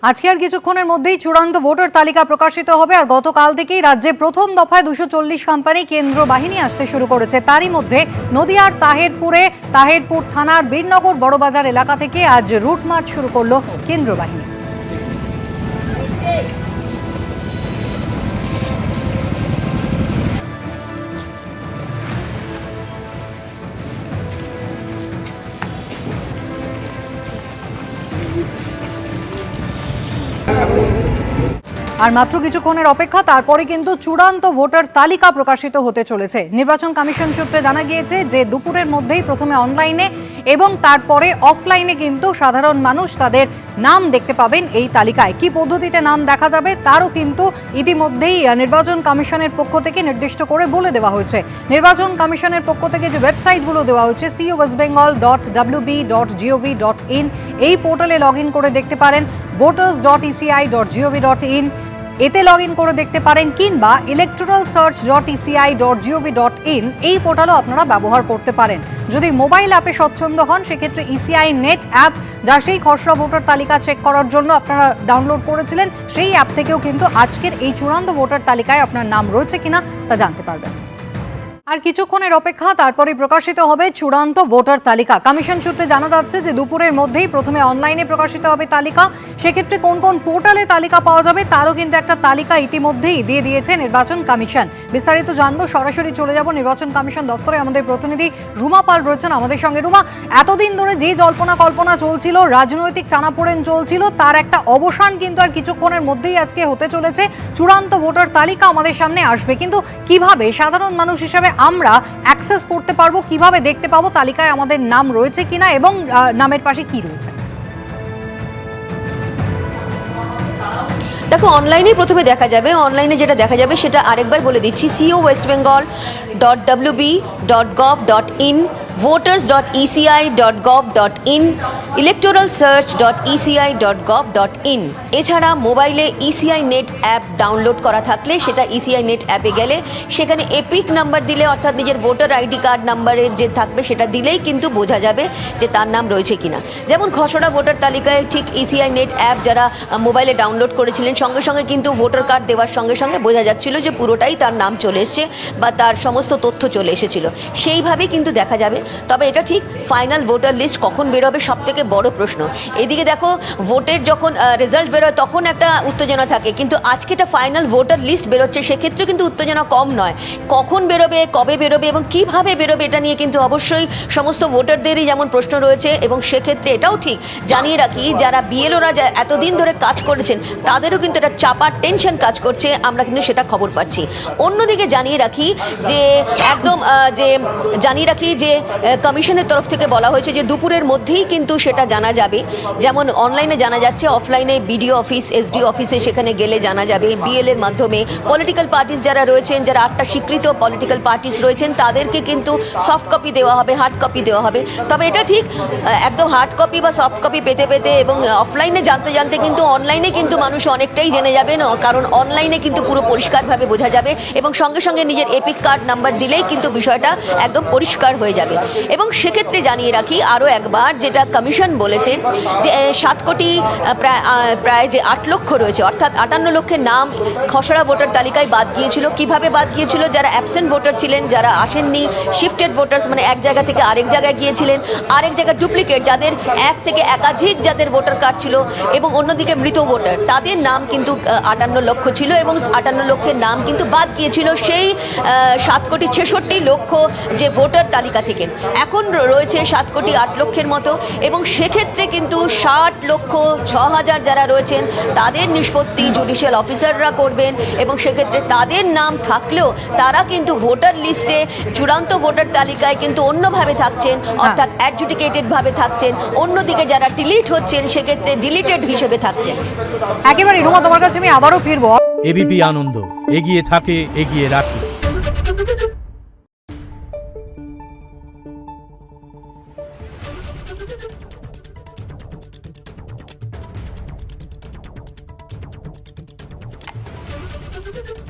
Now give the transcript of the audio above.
আজকে আর কিছুক্ষণের মধ্যেই চূড়ান্ত ভোটার তালিকা প্রকাশিত হবে। আর গতকাল থেকেই রাজ্যে প্রথম দফায় 240 কোম্পানি কেন্দ্র বাহিনী আসতে শুরু করেছে। তারই মধ্যে নদিয়ার তাহেরপুর থানার বীরনগর বড়বাজার এলাকা থেকে আজ রুট মার্চ শুরু করলো কেন্দ্র বাহিনী। আর মাত্র কিছুক্ষণের অপেক্ষা, তারপরে কিন্তু চূড়ান্ত ভোটার তালিকা প্রকাশিত হতে চলেছে। নির্বাচন কমিশন সূত্রে জানা গিয়েছে যে দুপুরের মধ্যেই প্রথমে অনলাইনে এবং তারপরে অফলাইনে কিন্তু সাধারণ মানুষ তাদের নাম দেখতে পাবেন এই তালিকায়। কি পদ্ধতিতে নাম দেখা যাবে তারও কিন্তু ইতিমধ্যেই নির্বাচন কমিশনের পক্ষ থেকে নির্দিষ্ট করে বলে দেওয়া হয়েছে। নির্বাচন কমিশনের পক্ষ থেকে যে ওয়েবসাইটগুলো দেওয়া হচ্ছে cowestbengal.wb.gov.in, এই পোর্টালে লগ ইন করে দেখতে পারেন। voters.eci.gov.in এতে লগ ইন করে দেখতে পারেন, কিংবা electoralsearch.eci.gov.in এই পোর্টালও আপনারা ব্যবহার করতে পারেন। যদি মোবাইল অ্যাপে স্বচ্ছন্দ হন সেক্ষেত্রে ইসিআই নেট অ্যাপ, যা সেই খসড়া ভোটার তালিকা চেক করার জন্য আপনারা ডাউনলোড করেছিলেন, সেই অ্যাপ থেকেও কিন্তু আজকের এই চূড়ান্ত ভোটার তালিকায় আপনার নাম রয়েছে কিনা তা জানতে পারবেন। আর কিছুক্ষণের অপেক্ষা, তারপরে প্রকাশিত হবে চূড়ান্ত ভোটার তালিকা। কমিশন সূত্রে জানা যাচ্ছে যে দুপুরের মধ্যেই প্রথমে অনলাইনে প্রকাশিত হবে তালিকা। সেক্ষেত্রে কোন কোন পোর্টালে তালিকা পাওয়া যাবে তারও কিন্তু একটা তালিকা ইতিমধ্যেই দিয়ে দিয়েছে নির্বাচন কমিশন। বিস্তারিত জানবো, সরাসরি চলে যাব নির্বাচন কমিশন দপ্তরে। আমাদের প্রতিনিধি রুমা পাল রয়েছেন আমাদের সঙ্গে। রুমা, এতদিন ধরে যে জল্পনা কল্পনা চলছিল, রাজনৈতিক টানাপোড়েন চলছিল, তার একটা অবসান কিন্তু আর কিছুক্ষণের মধ্যেই আজকে হতে চলেছে। চূড়ান্ত ভোটার তালিকা আমাদের সামনে আসবে, কিন্তু কিভাবে সাধারণ মানুষ হিসেবে আমরা অ্যাক্সেস করতে পারবো, কিভাবে দেখতে পাবো তালিকায় আমাদের নাম রয়েছে কিনা এবং নামের পাশে কি রয়েছে? দেখো, অনলাইনে প্রথমে দেখা যাবে। অনলাইনে যেটা দেখা যাবে সেটা আরেকবার বলে দিচ্ছি, cowestbengal.wb.gov.in, voters.eci.gov.in, electoralsearch.eci.gov.in। এছাড়া মোবাইলে ইসিআই নেট অ্যাপ ডাউনলোড করা থাকলে সেটা ইসিআই নেট অ্যাপে গেলে সেখানে এপিক নাম্বার দিলে, অর্থাৎ নিজের ভোটার আইডি কার্ড নাম্বারের যে থাকবে সেটা দিলেই কিন্তু বোঝা যাবে যে তার নাম রয়েছে কিনা। যেমন খসড়া ভোটার তালিকায় ঠিক ইসিআই নেট অ্যাপ যারা মোবাইলে ডাউনলোড করেছিলেন, সঙ্গে সঙ্গে কিন্তু ভোটার কার্ড দেওয়ার সঙ্গে সঙ্গে বোঝা যাচ্ছিল যে পুরোটাই তার নাম চলে এসছে বা তার সমস্ত তথ্য চলে এসেছিল, সেইভাবে কিন্তু দেখা যাবে। তবে এটা ঠিক, ফাইনাল ভোটার লিস্ট কখন বেরোবে সব থেকে বড় প্রশ্ন। এদিকে দেখো, ভোটের যখন রেজাল্ট বেরোয় তখন একটা উত্তেজনা থাকে, কিন্তু আজকে এটা ফাইনাল ভোটার লিস্ট বেরোচ্ছে, সেক্ষেত্রে কিন্তু উত্তেজনা কম নয়। কখন বেরোবে, কবে বেরোবে এবং কিভাবে বেরোবে এটা নিয়ে কিন্তু অবশ্যই সমস্ত ভোটারদেরই যেমন প্রশ্ন রয়েছে। এবং সেক্ষেত্রে এটাও ঠিক জানিয়ে রাখি, যারা বিএলওরা এতদিন ধরে কাজ করেছেন তাদেরও কিন্তু এটা চাপার টেনশন কাজ করছে, আমরা কিন্তু সেটা খবর পাচ্ছি। অন্যদিকে জানিয়ে রাখি যে কমিশনের তরফ থেকে বলা হয়েছে যে দুপুরের মধ্যেই কিন্তু সেটা জানা যাবে। যেমন অনলাইনে জানা যাচ্ছে, অফলাইনে বিডিও অফিস, এসডি অফিসে সেখানে গেলে জানা যাবে। বিএল এর মাধ্যমে পলিটিক্যাল পার্টিস যারা রয়েছেন, যারা 8টা স্বীকৃত পলিটিক্যাল পার্টিস রয়েছেন, তাদেরকে কিন্তু সফট কপি দেওয়া হবে, হার্ড কপি দেওয়া হবে। তবে এটা ঠিক, একদম হার্ড কপি বা সফট কপি পেতে এবং অফলাইনে জানতে কিন্তু অনলাইনে কিন্তু মানুষ অনেকটাই জেনে যাবেন, কারণ অনলাইনে কিন্তু পুরো পরিষ্কারভাবে বোঝা যাবে এবং সঙ্গে সঙ্গে নিজের এপিক কার্ড নাম্বার দিলেই কিন্তু বিষয়টা একদম পরিষ্কার হয়ে যাবে। এবং সেক্ষেত্রে জানিয়ে রাখি আরও একবার, যেটা কমিশন বলেছে যে 7 কোটি প্রায় যে 8 লক্ষ রয়েছে, অর্থাৎ 58 লক্ষের নাম খসড়া ভোটার তালিকায় বাদ গিয়েছিল। কিভাবে বাদ গিয়েছিল? যারা অ্যাবসেন্ট ভোটার ছিলেন, যারা আসেননি, শিফটেড ভোটার্স, মানে এক জায়গা থেকে আরেক জায়গায় গিয়েছিলেন, আরেক জায়গায় ডুপ্লিকেট, যাদের এক থেকে একাধিক যাদের ভোটার কার্ড ছিল, এবং অন্যদিকে মৃত ভোটার, তাদের নাম কিন্তু 58 লক্ষ ছিল এবং 58 লক্ষের নাম কিন্তু বাদ গিয়েছিল সেই 7,66,00,000 যে ভোটার তালিকা থেকে। এখন রয়েছে 7,08,00,000 মতো, এবং সেক্ষেত্রে কিন্তু 60,06,000 যারা রয়েছেন তাদের নিষ্পত্তি জুডিশিয়াল অফিসাররা করবেন, এবং সেক্ষেত্রে তাদের নাম থাকলেও তারা কিন্তু ভোটার লিস্টে, চূড়ান্ত ভোটার তালিকায় কিন্তু অন্যভাবে থাকছেন, অর্থাৎ অ্যাডজুডিকেটেড ভাবে থাকছেন। অন্যদিকে যারা ডিলিট হচ্ছেন সেক্ষেত্রে ডিলিটেড হিসেবে থাকছেন। একেবারে রুমা, তোমার কাছে আমি আবারও ফিরবো। এবিপি আনন্দ এগিয়ে থাকে, এগিয়ে রাখে। Thank you.